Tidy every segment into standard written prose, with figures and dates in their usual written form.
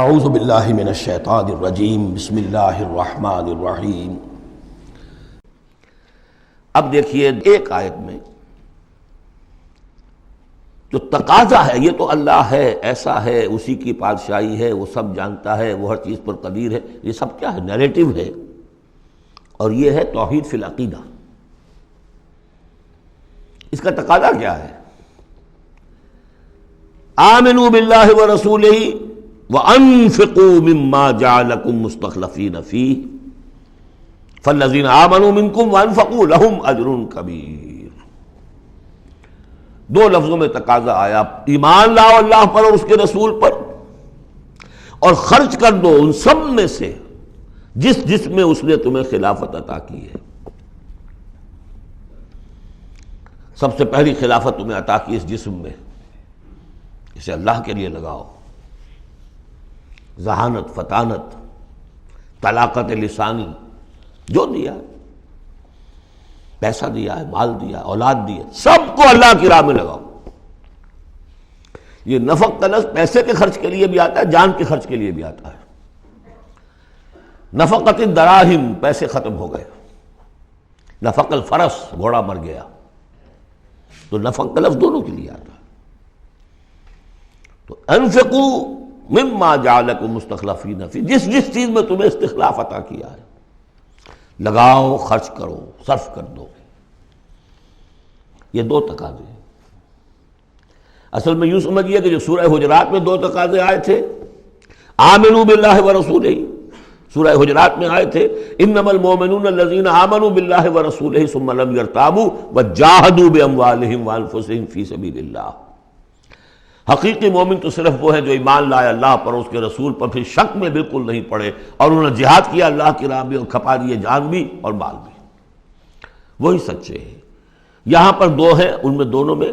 اعوذ باللہ من الشیطان الرجیم بسم اللہ الرحمن الرحیم۔ اب دیکھیے ایک آیت میں جو تقاضا ہے، یہ تو اللہ ہے، ایسا ہے، اسی کی پادشاہی ہے، وہ سب جانتا ہے، وہ ہر چیز پر قدیر ہے، یہ سب کیا ہے؟ نیریٹو ہے، اور یہ ہے توحید فی العقیدہ۔ اس کا تقاضا کیا ہے؟ آمنوا باللہ ورسولہ وانفقوا مما جعلکم مستخلفین فیہ فالذین آمنوا منکم وانفقوا لہم اجر کبیر۔ دو لفظوں میں تقاضا آیا، ایمان لاؤ اللہ پر اور اس کے رسول پر، اور خرچ کر دو ان سب میں سے جس میں اس نے تمہیں خلافت عطا کی ہے۔ سب سے پہلی خلافت تمہیں عطا کی اس جسم میں، اسے اللہ کے لیے لگاؤ۔ ذہانت، فطانت، طلاقت لسانی، جو دیا ہے، پیسہ دیا ہے، مال دیا ہے، اولاد دی ہے، سب کو اللہ کی راہ میں لگاؤ۔ یہ نفق کا لفظ پیسے کے خرچ کے لیے بھی آتا ہے، جان کے خرچ کے لیے بھی آتا ہے۔ نفقت الدراہم، پیسے ختم ہو گئے۔ نفق الفرس، گھوڑا مر گیا۔ تو نفق کا لفظ دونوں کے لیے آتا ہے۔ تو انفقوا مما جعلکم مستخلفین فی، جس چیز میں تمہیں استخلاف عطا کیا ہے لگاؤ، خرچ کرو، صرف کر دو۔ یہ دو تقاضے ہیں۔ اصل میں یوں سمجھیے کہ جو سورہ حجرات میں دو تقاضے آئے تھے، آمنوا باللہ ورسولہ، سورہ حجرات میں آئے تھے انما المؤمنون الذین آمنوا باللہ ورسولہ ثم لم یرتابوا وجاہدوا باموالہم وانفسہم فی سبیل اللہ۔ حقیقی مومن تو صرف وہ ہے جو ایمان لائے اللہ پر اور اس کے رسول پر، پھر شک میں بالکل نہیں پڑے، اور انہوں نے جہاد کیا اللہ کی راہ میں اور کھپا دیے جان بھی اور مال بھی، وہی سچے ہیں۔ یہاں پر دو ہیں، ان میں دونوں میں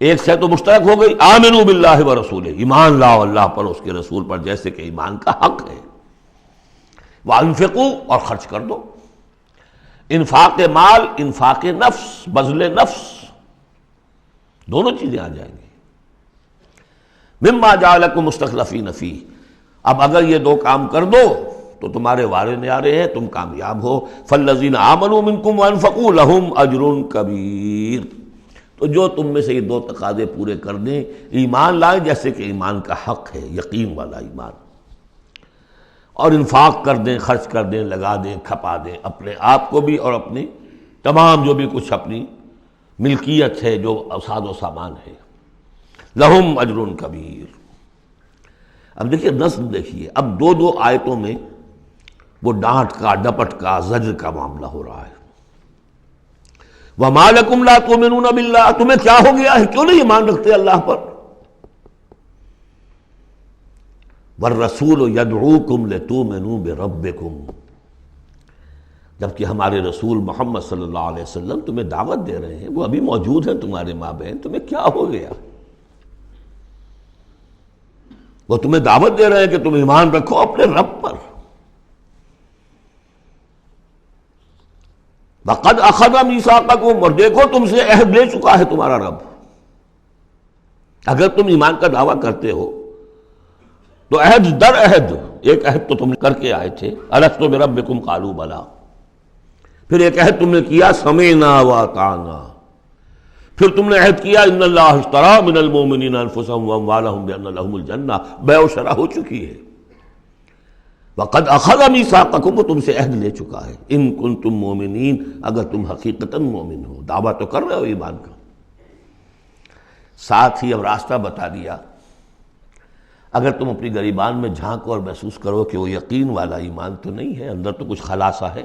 ایک سے تو مشترک ہو گئی، آمنوا باللہ ورسولہ، ایمان لاؤ اللہ پر اس کے رسول پر جیسے کہ ایمان کا حق ہے۔ وانفقوا، اور خرچ کر دو۔ انفاق مال، انفاق نفس، بذل نفس، دونوں چیزیں آ جائیں گی۔ مما جعلکم مستخلفین فیہ، اب اگر یہ دو کام کر دو تو تمہارے وارے نیارے ہیں، تم کامیاب ہو۔ فالذین آمنوا منکم وانفقوا لہم اجر کبیر، تو جو تم میں سے یہ دو تقاضے پورے کر دیں، ایمان لائیں جیسے کہ ایمان کا حق ہے، یقین والا ایمان، اور انفاق کر دیں، خرچ کر دیں، لگا دیں، کھپا دیں، اپنے آپ کو بھی اور اپنی تمام جو بھی کچھ اپنی ملکیت ہے، جو ساز و سامان ہے، لہم اجر کبیر۔ اب دیکھیے نظم، دیکھیے اب دو آیتوں میں وہ ڈانٹ کا، ڈپٹ کا، زجر کا معاملہ ہو رہا ہے۔ وَمَا لَكُمْ لَا تُؤْمِنُونَ بِاللَّهِ، تمہیں کیا ہو گیا ہے، کیوں نہیں ایمان رکھتے اللہ پر؟ وَالرَّسُولُ يَدْعُوكُمْ لِتُؤْمِنُوا بِرَبِّكُمْ، جبکہ ہمارے رسول محمد صلی اللہ علیہ وسلم تمہیں دعوت دے رہے ہیں، وہ ابھی موجود ہیں تمہارے مابین، تمہیں کیا ہو گیا؟ وہ تمہیں دعوت دے رہے ہیں کہ تم ایمان رکھو اپنے رب پر۔ وَقَدْ أَخَذَ مِيثَاقَكُمْ، اور دیکھو تم سے عہد لے چکا ہے تمہارا رب۔ اگر تم ایمان کا دعویٰ کرتے ہو تو عہد در عہد، ایک عہد تو تم نے کر کے آئے تھے، أَلَسْتُ بِرَبِّكُمْ قَالُوا بَلَىٰ، پھر ایک عہد تم نے کیا سَمِعْنَا وَأَطَعْنَا، پھر تم نے عہد کیا ان اللہ اشترى من المؤمنین انفسهم واموالهم بان لهم الجنہ، بیع و شرح ہو چکی ہے۔ وقد اخذ میثاقکم، وہ تم سے عہد لے چکا ہے، ان کنتم مؤمنین، اگر تم حقیقتاً مومن ہو، دعویٰ تو کر رہے ہو ایمان کا۔ ساتھ ہی اب راستہ بتا دیا، اگر تم اپنی گریبان میں جھانکو اور محسوس کرو کہ وہ یقین والا ایمان تو نہیں ہے، اندر تو کچھ خلاصہ ہے،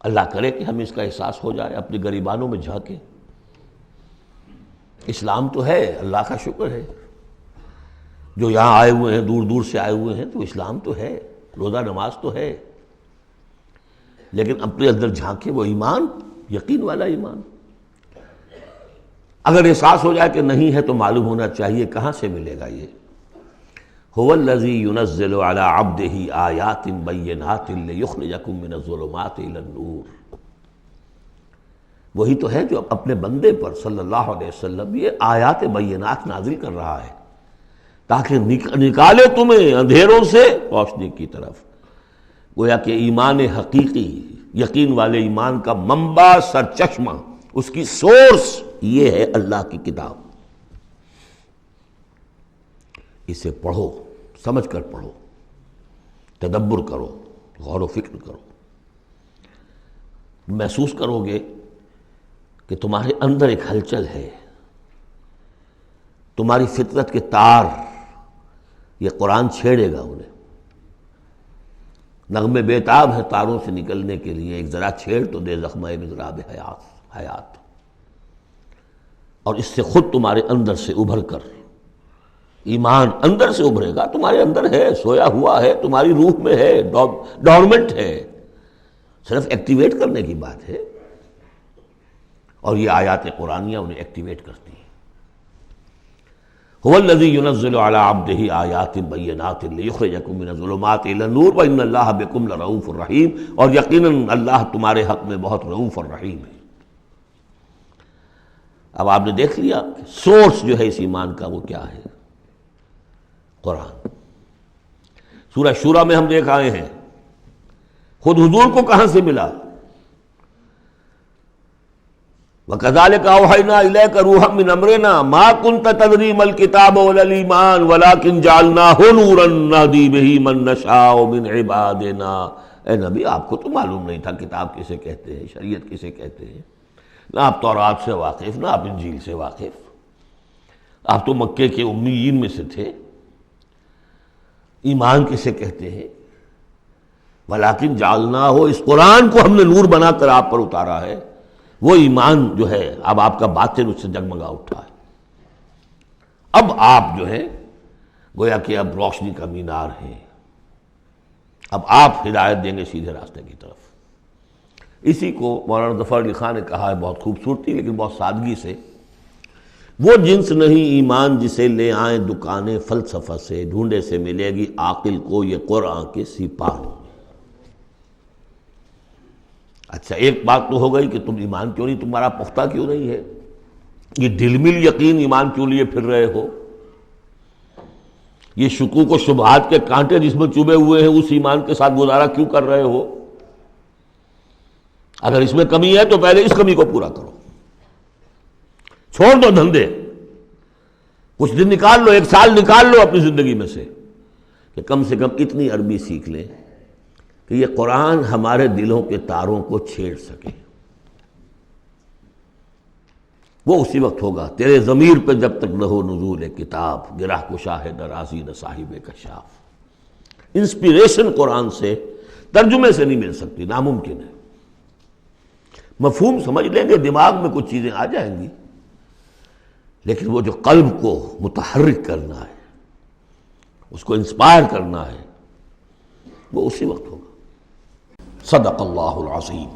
اللہ کرے کہ ہمیں اس کا احساس ہو جائے، اپنی گریبانوں میں جھانکیں۔ اسلام تو ہے، اللہ کا شکر ہے، جو یہاں آئے ہوئے ہیں، دور دور سے آئے ہوئے ہیں، تو اسلام تو ہے، روزہ نماز تو ہے، لیکن اپنے اندر جھانکیں وہ ایمان، یقین والا ایمان۔ اگر احساس ہو جائے کہ نہیں ہے تو معلوم ہونا چاہیے کہاں سے ملے گا یہ۔ هو الذی ينزل على عبده آیات بینات لیخرجکم من الظلمات الى النور، وہی تو ہے جو اپنے بندے پر صلی اللہ علیہ وسلم یہ آیات بینات نازل کر رہا ہے تاکہ نکالے تمہیں اندھیروں سے روشنی کی طرف۔ گویا کہ ایمان حقیقی، یقین والے ایمان کا منبع، سرچشمہ، اس کی سورس یہ ہے اللہ کی کتاب۔ اسے پڑھو، سمجھ کر پڑھو، تدبر کرو، غور و فکر کرو، محسوس کرو گے کہ تمہارے اندر ایک ہلچل ہے، تمہاری فطرت کے تار، یہ قرآن چھیڑے گا انہیں۔ نغمے بیتاب ہے تاروں سے نکلنے کے لیے، ایک ذرا چھیڑ تو دے زخمہ مضراب حیات، اور اس سے خود تمہارے اندر سے ابھر کر ایمان اندر سے ابھرے گا۔ تمہارے اندر ہے، سویا ہوا ہے، تمہاری روح میں ہے، ڈورمنٹ ہے، صرف ایکٹیویٹ کرنے کی بات ہے، اور یہ آیات قرآنیہ انہیں ایکٹیویٹ کرتی ہیں۔ هو الذی ينزل على عبده آیات بینات لیخرجکم من الظلمات الی النور وان اللہ بکم لرؤوف رحیم، اور یقیناً اللہ تمہارے حق میں بہت رؤوف اور رحیم ہے۔ اب آپ نے دیکھ لیا سورس جو ہے اس ایمان کا وہ کیا ہے، قرآن۔ سورہ شورى میں ہم دیکھ آئے ہیں خود حضور کو کہاں سے ملا، وَكَذَلِكَ أَوْحَيْنَا إِلَيْكَ رُوحًا مِّنْ أَمْرِنَا مَا كُنْتَ تَدْرِي مَا الْكِتَابُ وَلَا الْإِيمَانُ وَلَكِنْ جَعَلْنَاهُ نُورًا نَهْدِي بِهِ مَن نَّشَاءُ مِنْ عِبَادِنَا۔ اے نبی، آپ کو تو معلوم نہیں تھا کتاب کسے کہتے ہیں، شریعت کسے کہتے ہیں، نہ آپ تورات سے واقف، نہ آپ انجیل سے واقف، آپ تو مکے کے امیین میں سے تھے۔ ایمان کسے کہتے ہیں؟ وَلَكِنْ جَعَلْنَاهُ، اس قرآن کو ہم نے نور بنا کر آپ پر اتارا ہے۔ وہ ایمان جو ہے اب آپ کا باطن اس سے جگمگا اٹھا ہے، اب آپ جو ہے گویا کہ اب روشنی کا مینار ہیں، اب آپ ہدایت دیں گے سیدھے راستے کی طرف۔ اسی کو مولانا ظفر علی خان نے کہا ہے بہت خوبصورتی لیکن بہت سادگی سے، وہ جنس نہیں ایمان جسے لے آئیں دکانیں فلسفہ سے، ڈھونڈے سے ملے گی عاقل کو یہ قرآن کے سپاہوں۔ اچھا، ایک بات تو ہو گئی کہ تم ایمان کیوں نہیں، تمہارا پختہ کیوں نہیں ہے، یہ دلمل یقین ایمان کیوں لیے پھر رہے ہو، یہ شکوک و شبہات کے کانٹے جس میں چبھے ہوئے ہیں اس ایمان کے ساتھ گزارا کیوں کر رہے ہو؟ اگر اس میں کمی ہے تو پہلے اس کمی کو پورا کرو، چھوڑ دو دھندے، کچھ دن نکال لو، 1 سال نکال لو اپنی زندگی میں سے کہ کم سے کم اتنی عربی سیکھ لیں کہ یہ قرآن ہمارے دلوں کے تاروں کو چھیڑ سکے۔ وہ اسی وقت ہوگا تیرے ضمیر پہ جب تک نہ ہو نزول کتاب، گرہ کشا ہے درازی نہ صاحب کشاف۔ انسپیریشن قرآن سے، ترجمے سے نہیں مل سکتی، ناممکن ہے۔ مفہوم سمجھ لیں گے، دماغ میں کچھ چیزیں آ جائیں گی، لیکن وہ جو قلب کو متحرک کرنا ہے، اس کو انسپائر کرنا ہے، وہ اسی وقت ہوگا۔ صدق اللہ العظیم۔